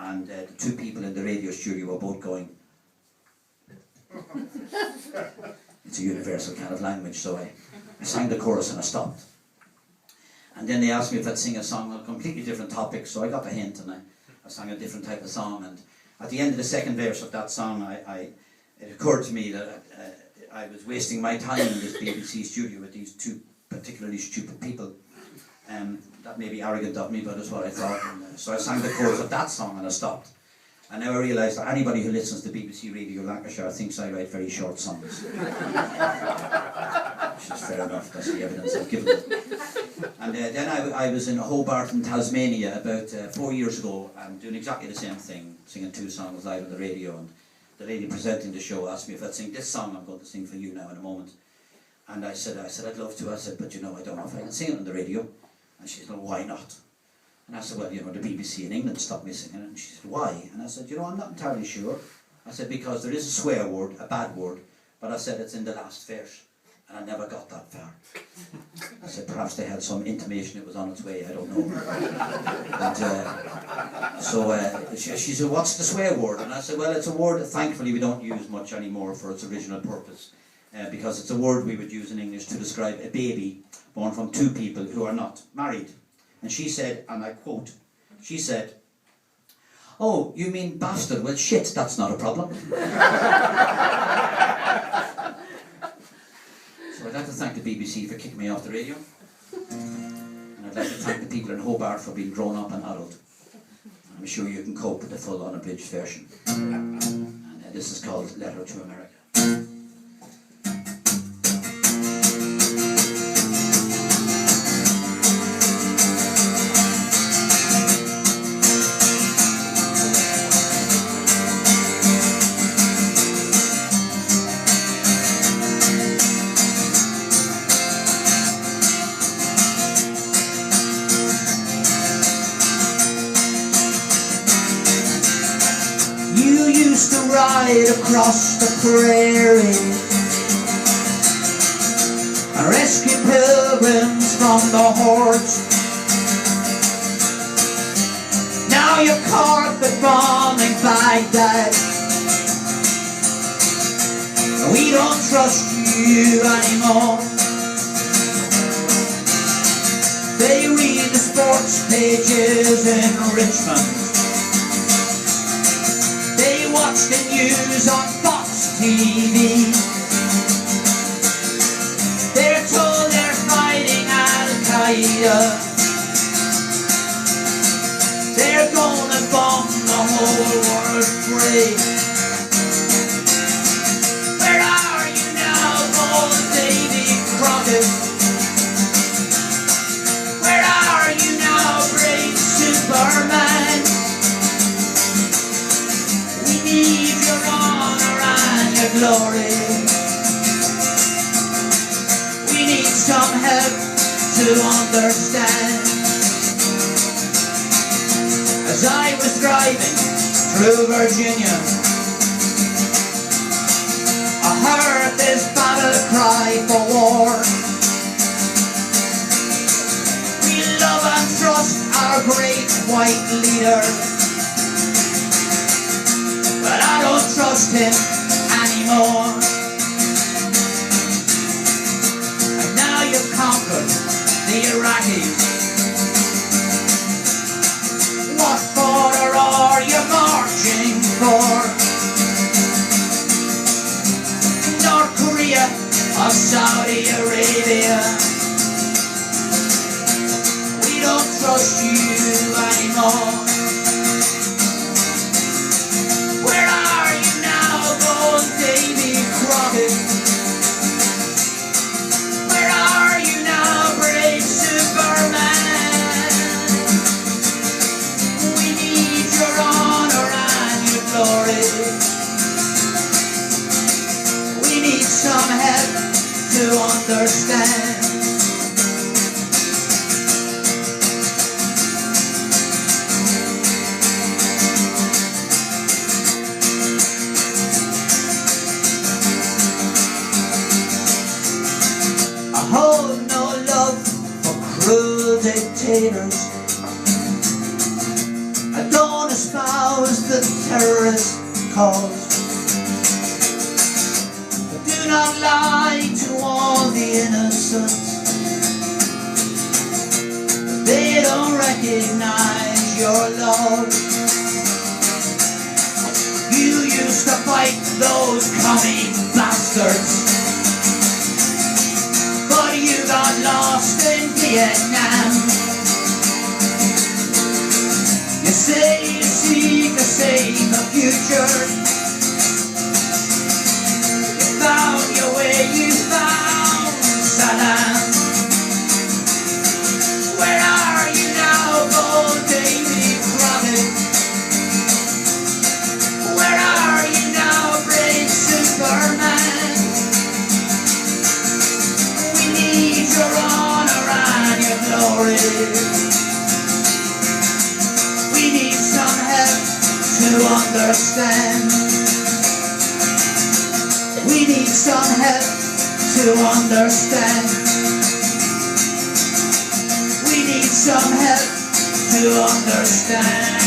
and the two people in the radio studio were both going. It's a universal kind of language, so I sang the chorus and I stopped. And then they asked me if I'd sing a song on a completely different topic, so I got the hint and I sang a different type of song. And at the end of the second verse of that song, it occurred to me that I was wasting my time in this BBC studio with these two particularly stupid people. That may be arrogant of me, but that's what I thought. And, so I sang the chorus of that song and I stopped. And now I realise that anybody who listens to BBC Radio Lancashire thinks I write very short songs. Which is fair enough, that's the evidence I've given them. And then I was in Hobart in Tasmania about 4 years ago, doing exactly the same thing, singing 2 songs live on the radio, and the lady presenting the show asked me if I'd sing this song I'm going to sing for you now in a moment. And I said I'd love to. I said, but you know, I don't know if I can sing it on the radio. And she said, well, why not? And I said, well, you know, the BBC in England stopped me singing it. And she said, why? And I said, you know, I'm not entirely sure. I said, because there is a swear word, a bad word, but I said it's in the last verse. And I never got that far. I said, perhaps they had some intimation it was on its way, I don't know. But, she said, what's the swear word? And I said, well, it's a word that thankfully we don't use much anymore for its original purpose. Because it's a word we would use in English to describe a baby born from 2 people who are not married. And she said, and I quote, she said, oh, you mean bastard? Well, shit, that's not a problem. So I'd like to thank the BBC for kicking me off the radio. And I'd like to thank the people in Hobart for being grown up and adult. I'm sure you can cope with the full unabridged version. And this is called Letter to America. Ride across the prairie and rescue pilgrims from the hordes. Now you're carpet bombing Baghdad. We don't trust you anymore. They read the sports pages in Richmond. They watch the news on Fox TV. They're told they're fighting Al-Qaeda. They're gonna bomb the whole world free. Where are you now, old Davy Crockett? Where are you now, brave Superman? Need your honor and your glory. We need some help to understand. As I was driving through Virginia, I heard this battle cry for war. We love and trust our great white leader, but I don't trust him anymore. And now you've conquered the Iraqis. What border are you marching for? North Korea or Saudi Arabia? We don't trust you anymore. Where are you now, old Davy Crockett? Where are you now, brave Superman? We need your honor and your glory. We need some help to understand. Hold no love for cruel dictators. I don't espouse cause. But do not lie to all the innocent. They don't recognize your love. You used to fight those commie bastards, but you got lost in Vietnam. You say you seek a safer future. You found your way, you found Saddam. Where are you now, bold Davy Crockett? Where are you now, brave Superman? We need your honor and your glory. We need some help to understand. We need some help to understand. We need some help to understand.